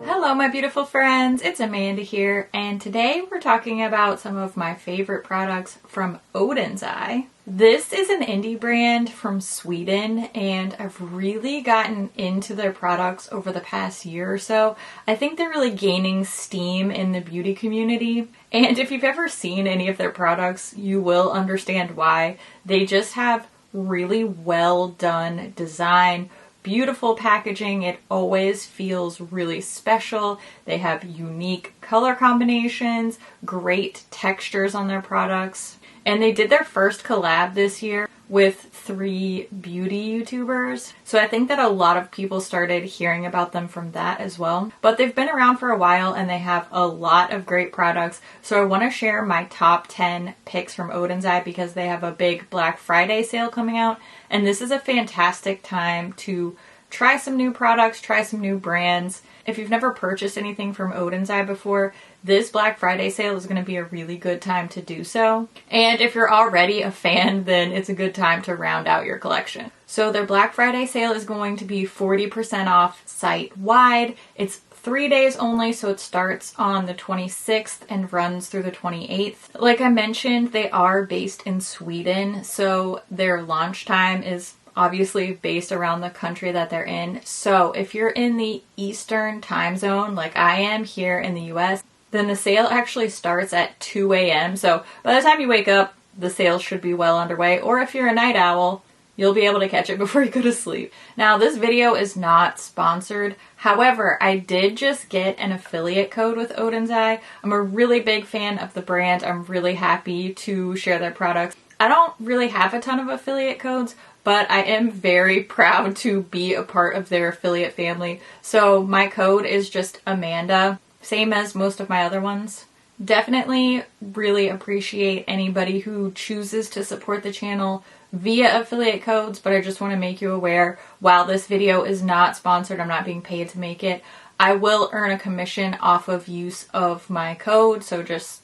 Hello my beautiful friends, it's Amanda here, and today we're talking about some of my favorite products from Oden's Eye. This is an indie brand from Sweden, and I've really gotten into their products over the past year or so. I think they're really gaining steam in the beauty community, and if you've ever seen any of their products, you will understand why. They just have really well done design, beautiful packaging. It always feels really special. They have unique color combinations, great textures on their products. And they did their first collab this year with 3 beauty YouTubers. So I think that a lot of people started hearing about them from that as well. But they've been around for a while and they have a lot of great products. So I want to share my top 10 picks from Oden's Eye because they have a big Black Friday sale coming out. And this is a fantastic time to try some new products, try some new brands. If you've never purchased anything from Oden's Eye before, this Black Friday sale is going to be a really good time to do so. And if you're already a fan, then it's a good time to round out your collection. So their Black Friday sale is going to be 40% off site-wide. It's 3 days only, so it starts on the 26th and runs through the 28th. Like I mentioned, they are based in Sweden, so their launch time is obviously based around the country that they're in. So if you're in the Eastern time zone, like I am here in the US, then the sale actually starts at 2 a.m. So by the time you wake up, the sale should be well underway. Or if you're a night owl, you'll be able to catch it before you go to sleep. Now, this video is not sponsored. However, I did just get an affiliate code with Oden's Eye. I'm a really big fan of the brand. I'm really happy to share their products. I don't really have a ton of affiliate codes, but I am very proud to be a part of their affiliate family. So my code is just Amanda, same as most of my other ones. Definitely really appreciate anybody who chooses to support the channel via affiliate codes, but I just want to make you aware, while this video is not sponsored, I'm not being paid to make it, I will earn a commission off of use of my code, so just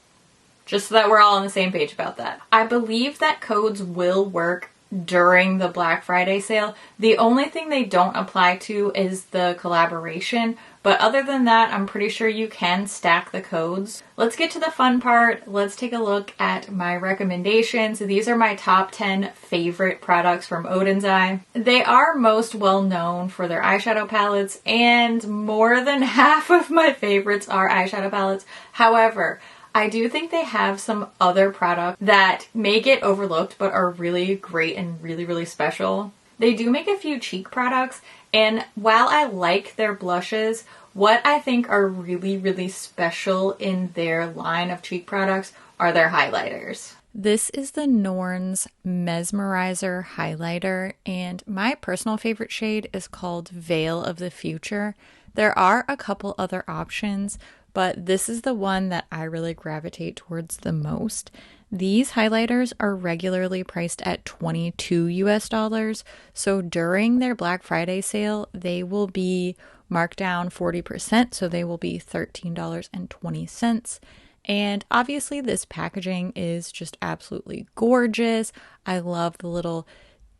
so that we're all on the same page about that. I believe that codes will work during the Black Friday sale. The only thing they don't apply to is the collaboration, but other than that, I'm pretty sure you can stack the codes. Let's get to the fun part. Let's take a look at my recommendations. These are my top 10 favorite products from Oden's Eye. They are most well known for their eyeshadow palettes, and more than half of my favorites are eyeshadow palettes. However, I do think they have some other products that may get overlooked but are really great and really, really special. They do make a few cheek products, and while I like their blushes, what I think are really, really special in their line of cheek products are their highlighters. This is the Norn's Mesmerizer highlighter, and my personal favorite shade is called Veil of the Future. There are a couple other options, but this is the one that I really gravitate towards the most. These highlighters are regularly priced at $22 US, so during their Black Friday sale, they will be marked down 40%, so they will be $13.20. And obviously this packaging is just absolutely gorgeous. I love the little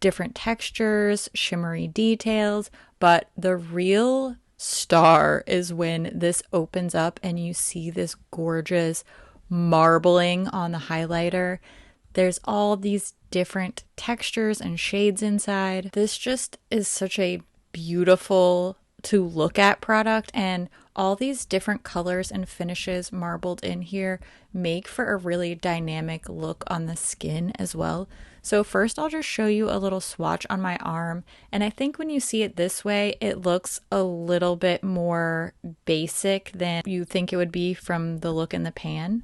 different textures, shimmery details, but the real star is when this opens up and you see this gorgeous marbling on the highlighter. There's all these different textures and shades inside. This just is such a beautiful to look at product, and all these different colors and finishes marbled in here make for a really dynamic look on the skin as well. So first I'll just show you a little swatch on my arm, and I think when you see it this way, it looks a little bit more basic than you think it would be from the look in the pan.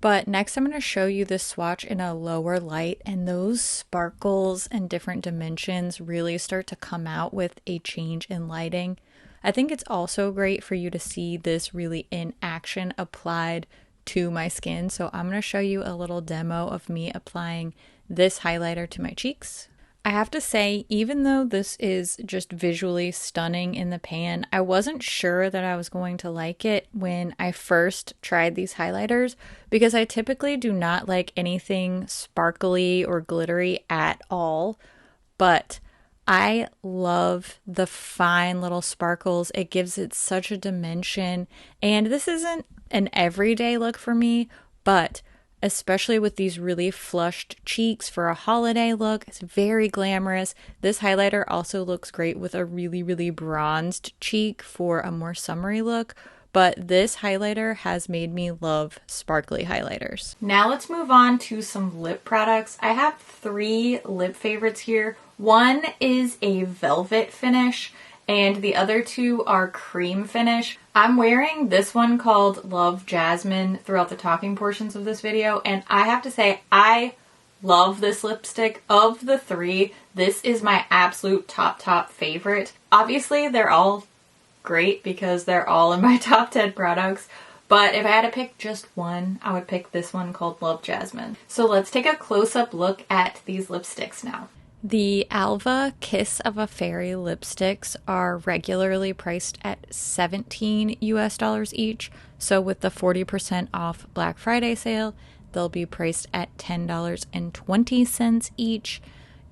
But next I'm going to show you this swatch in a lower light, and those sparkles and different dimensions really start to come out with a change in lighting. I think it's also great for you to see this really in action applied to my skin. So I'm going to show you a little demo of me applying this highlighter to my cheeks. I have to say, even though this is just visually stunning in the pan, I wasn't sure that I was going to like it when I first tried these highlighters because I typically do not like anything sparkly or glittery at all. But I love the fine little sparkles. It gives it such a dimension. And this isn't an everyday look for me, but especially with these really flushed cheeks for a holiday look, it's very glamorous. This highlighter also looks great with a really, really bronzed cheek for a more summery look. But this highlighter has made me love sparkly highlighters. Now let's move on to some lip products. I have 3 lip favorites here. One is a velvet finish and the other 2 are cream finish. I'm wearing this one called Love Jasmine throughout the talking portions of this video, and I have to say I love this lipstick. Of the 3, this is my absolute top favorite. Obviously they're all great because they're all in my top 10 products. But if I had to pick just one, I would pick this one called Love Jasmine. So let's take a close-up look at these lipsticks now. The Alva Kiss of a Fairy lipsticks are regularly priced at $17 US each. So with the 40% off Black Friday sale, they'll be priced at $10.20 each.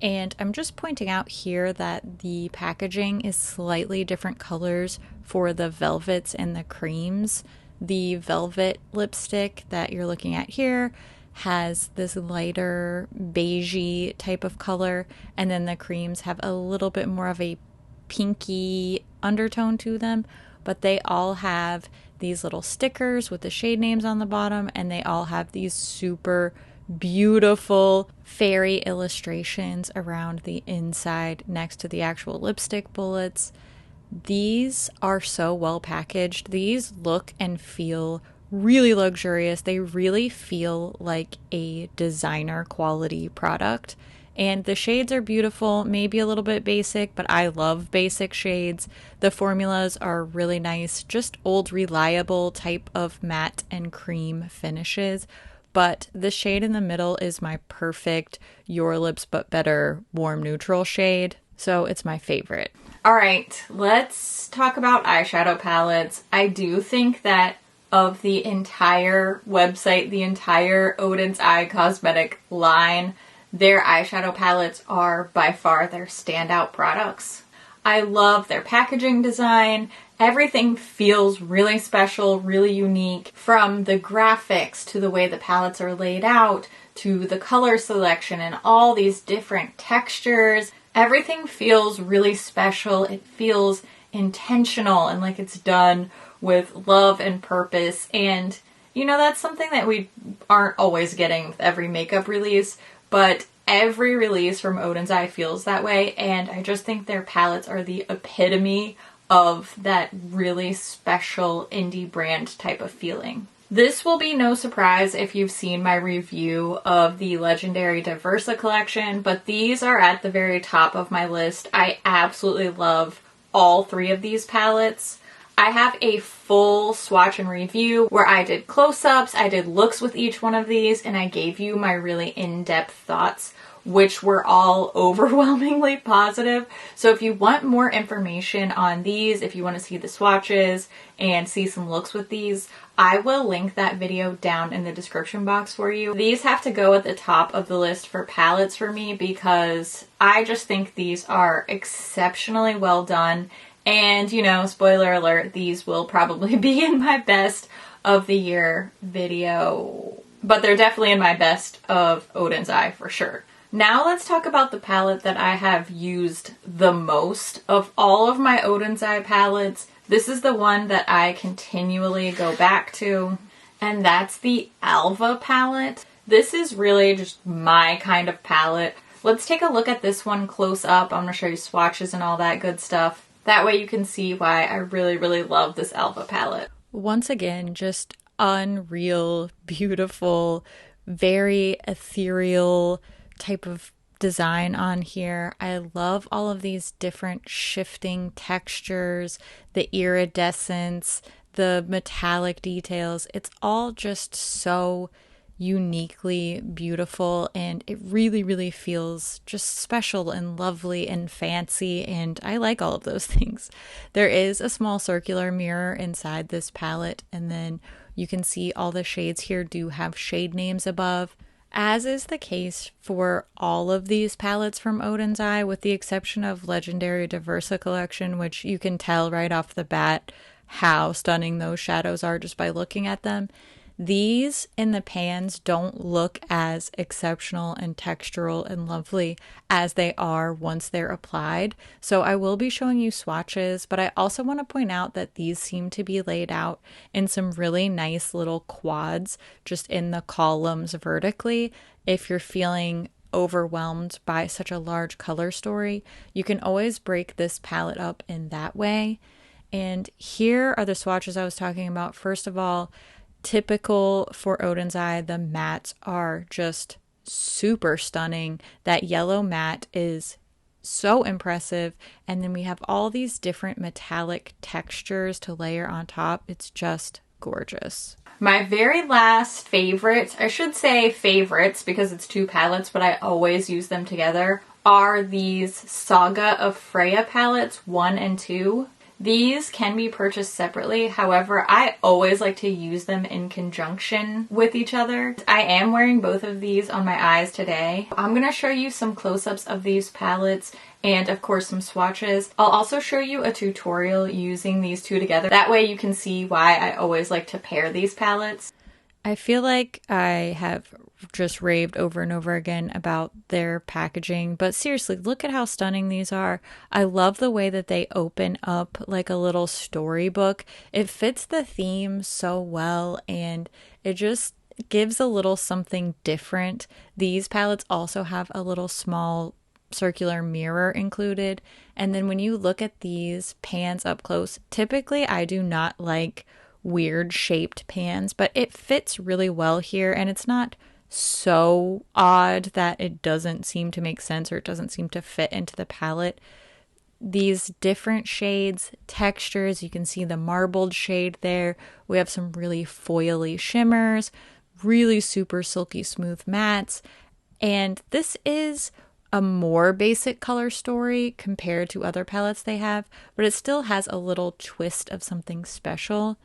And I'm just pointing out here that the packaging is slightly different colors for the velvets and the creams. The velvet lipstick that you're looking at here has this lighter beigey type of color, and then the creams have a little bit more of a pinky undertone to them, but they all have these little stickers with the shade names on the bottom, and they all have these super beautiful fairy illustrations around the inside next to the actual lipstick bullets. These are so well packaged. These look and feel really luxurious. They really feel like a designer quality product. And the shades are beautiful, maybe a little bit basic, but I love basic shades. The formulas are really nice, just old reliable type of matte and cream finishes. But the shade in the middle is my perfect Your Lips But Better warm neutral shade. So it's my favorite. All right, let's talk about eyeshadow palettes. I do think that of the entire website, the entire Oden's Eye cosmetic line, their eyeshadow palettes are by far their standout products. I love their packaging design. Everything feels really special, really unique, from the graphics to the way the palettes are laid out to the color selection and all these different textures. Everything feels really special. It feels intentional and like it's done with love and purpose. And, you know, that's something that we aren't always getting with every makeup release, but every release from Oden's Eye feels that way. And I just think their palettes are the epitome of that really special indie brand type of feeling. This will be no surprise if you've seen my review of the legendary Diversa collection, but these are at the very top of my list. I absolutely love all 3 of these palettes. I have a full swatch and review where I did close-ups, I did looks with each one of these, and I gave you my really in-depth thoughts, which were all overwhelmingly positive. So if you want more information on these, if you want to see the swatches and see some looks with these, I will link that video down in the description box for you. These have to go at the top of the list for palettes for me because I just think these are exceptionally well done. And, you know, spoiler alert, these will probably be in my best of the year video, but they're definitely in my best of Oden's Eye for sure. Now let's talk about the palette that I have used the most of all of my Oden's Eye palettes. This is the one that I continually go back to, and that's the Alva palette. This is really just my kind of palette. Let's take a look at this one close up. I'm going to show you swatches and all that good stuff. That way you can see why I really, really love this Alva palette. Once again, just unreal, beautiful, very ethereal type of design on here. I love all of these different shifting textures, the iridescence, the metallic details. It's all just so uniquely beautiful, and it really, really feels just special and lovely and fancy, and I like all of those things. There is a small circular mirror inside this palette, and then you can see all the shades here do have shade names above. As is the case for all of these palettes from Oden's Eye, with the exception of Legendary Diversa Collection, which you can tell right off the bat how stunning those shadows are just by looking at them. These in the pans don't look as exceptional and textural and lovely as they are once they're applied. So I will be showing you swatches, but I also want to point out that these seem to be laid out in some really nice little quads, just in the columns vertically. If you're feeling overwhelmed by such a large color story, you can always break this palette up in that way. And here are the swatches I was talking about. First of all, typical for Oden's Eye, the mattes are just super stunning. That yellow matte is so impressive. And then we have all these different metallic textures to layer on top. It's just gorgeous. My very last favorite, I should say favorites because it's two palettes, but I always use them together, are these Saga of Freya palettes 1 and 2. These can be purchased separately. However, I always like to use them in conjunction with each other. I am wearing both of these on my eyes today. I'm going to show you some close-ups of these palettes and of course some swatches. I'll also show you a tutorial using these two together. That way you can see why I always like to pair these palettes. I feel like I have just raved over and over again about their packaging, but seriously, look at how stunning these are. I love the way that they open up like a little storybook. It fits the theme so well, and it just gives a little something different. These palettes also have a little small circular mirror included, and then when you look at these pans up close, typically I do not like weird shaped pans, but it fits really well here, and it's not so odd that it doesn't seem to make sense or it doesn't seem to fit into the palette. These different shades, textures, you can see the marbled shade there. We have some really foily shimmers, really super silky smooth mattes, and this is a more basic color story compared to other palettes they have, but it still has a little twist of something special.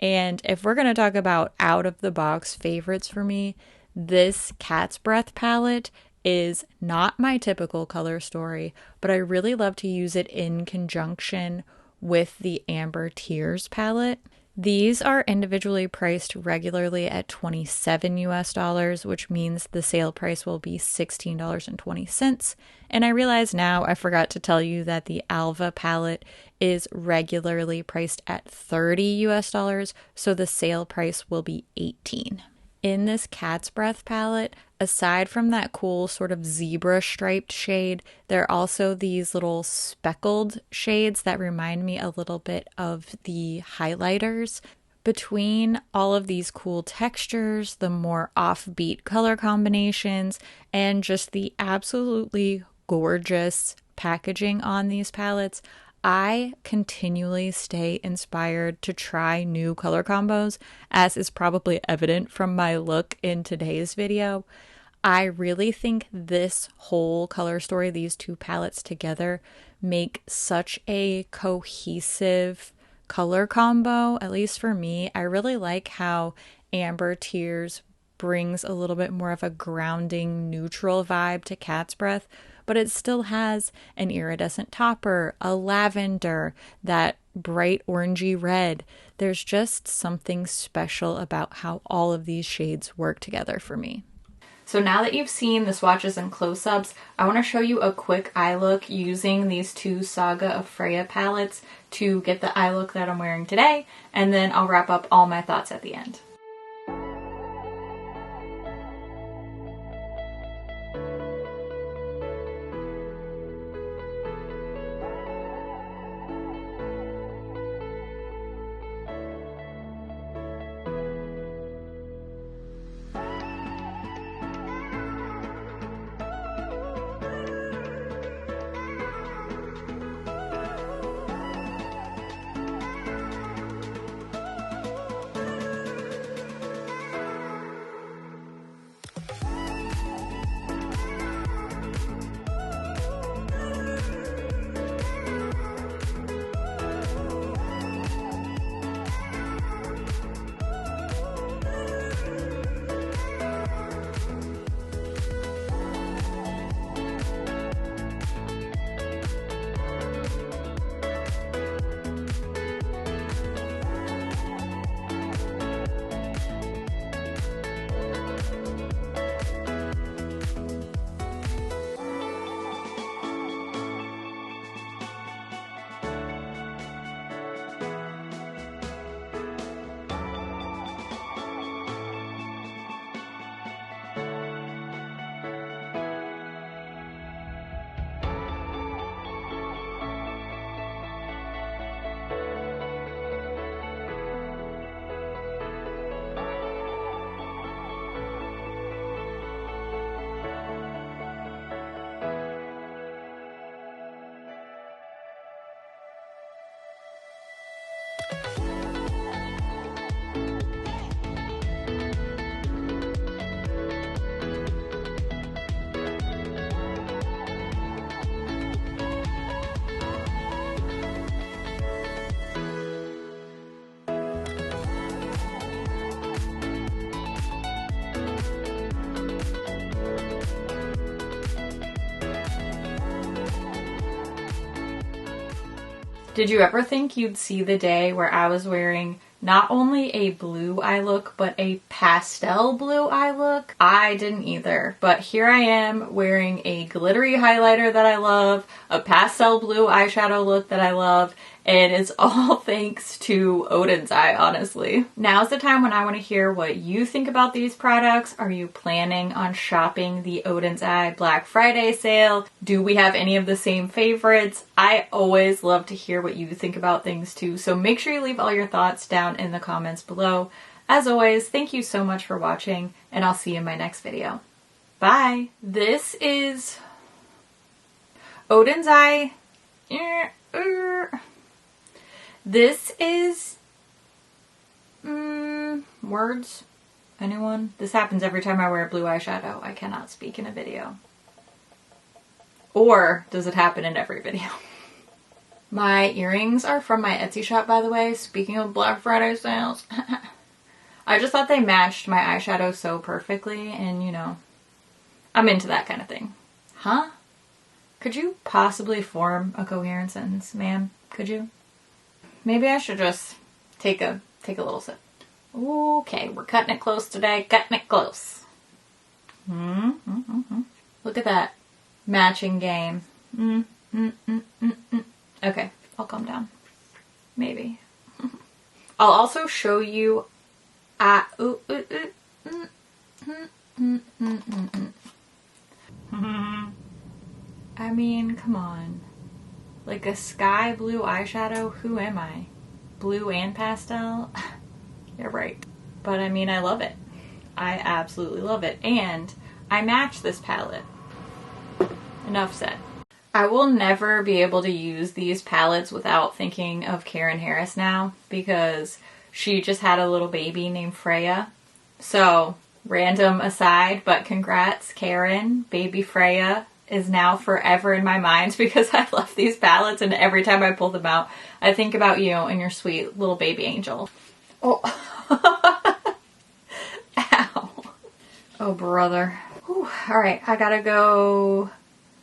And if we're going to talk about out of the box favorites for me, this Cat's Breath palette is not my typical color story, but I really love to use it in conjunction with the Amber Tears palette. These are individually priced regularly at $27 US, which means the sale price will be $16.20. And I realize now I forgot to tell you that the Alva palette is regularly priced at $30 US, so the sale price will be $18. In this Cat's Breath palette, aside from that cool sort of zebra striped shade, there are also these little speckled shades that remind me a little bit of the highlighters. Between all of these cool textures, the more offbeat color combinations, and just the absolutely gorgeous packaging on these palettes, I continually stay inspired to try new color combos, as is probably evident from my look in today's video. I really think this whole color story, these two palettes together, make such a cohesive color combo, at least for me. I really like how Amber Tears brings a little bit more of a grounding, neutral vibe to Cat's Breath, but it still has an iridescent topper, a lavender, that bright orangey red. There's just something special about how all of these shades work together for me. So now that you've seen the swatches and close-ups, I want to show you a quick eye look using these two Saga of Freya palettes to get the eye look that I'm wearing today, and then I'll wrap up all my thoughts at the end. Did you ever think you'd see the day where I was wearing not only a blue eye look, but a pastel blue eye look? I didn't either, but here I am wearing a glittery highlighter that I love, a pastel blue eyeshadow look that I love, and it's all thanks to Oden's Eye, honestly. Now's the time when I want to hear what you think about these products. Are you planning on shopping the Oden's Eye Black Friday sale? Do we have any of the same favorites? I always love to hear what you think about things too, so make sure you leave all your thoughts down in the comments below. As always, thank you so much for watching, and I'll see you in my next video. Bye! This is Oden's Eye. This is words? Anyone? This happens every time I wear blue eyeshadow. I cannot speak in a video. Or does it happen in every video? My earrings are from my Etsy shop, by the way. Speaking of Black Friday sales. I just thought they matched my eyeshadow so perfectly, and you know, I'm into that kind of thing. Huh? Could you possibly form a coherent sentence, ma'am? Could you? Maybe I should just take a little sip. Okay, we're cutting it close today. Cutting it close. Look at that matching game. Okay, I'll calm down. Maybe. I'll also show you. I mean, come on. Like a sky blue eyeshadow? Who am I? Blue and pastel? You're right. But I mean, I love it. I absolutely love it. And I match this palette. Enough said. I will never be able to use these palettes without thinking of Karen Harris now, because she just had a little baby named Freya. So, random aside, but congrats, Karen. Baby Freya is now forever in my mind because I love these palettes, and every time I pull them out, I think about you and your sweet little baby angel. Oh. Ow. Oh, brother. Whew. All right, I gotta go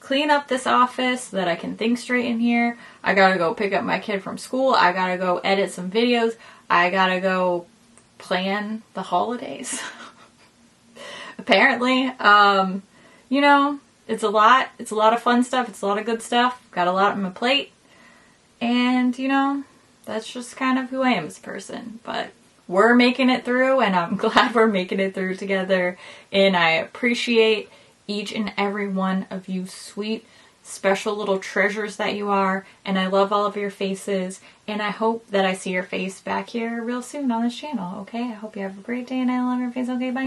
clean up this office so that I can think straight in here. I gotta go pick up my kid from school. I gotta go edit some videos. I gotta go plan the holidays. Apparently, you know, it's a lot of fun stuff. It's a lot of good stuff. Got a lot on my plate. And, you know, that's just kind of who I am as a person. But we're making it through, and I'm glad we're making it through together. And I appreciate each and every one of you sweet, special little treasures that you are. And I love all of your faces. And I hope that I see your face back here real soon on this channel, okay? I hope you have a great day, and I love your face. Okay, bye.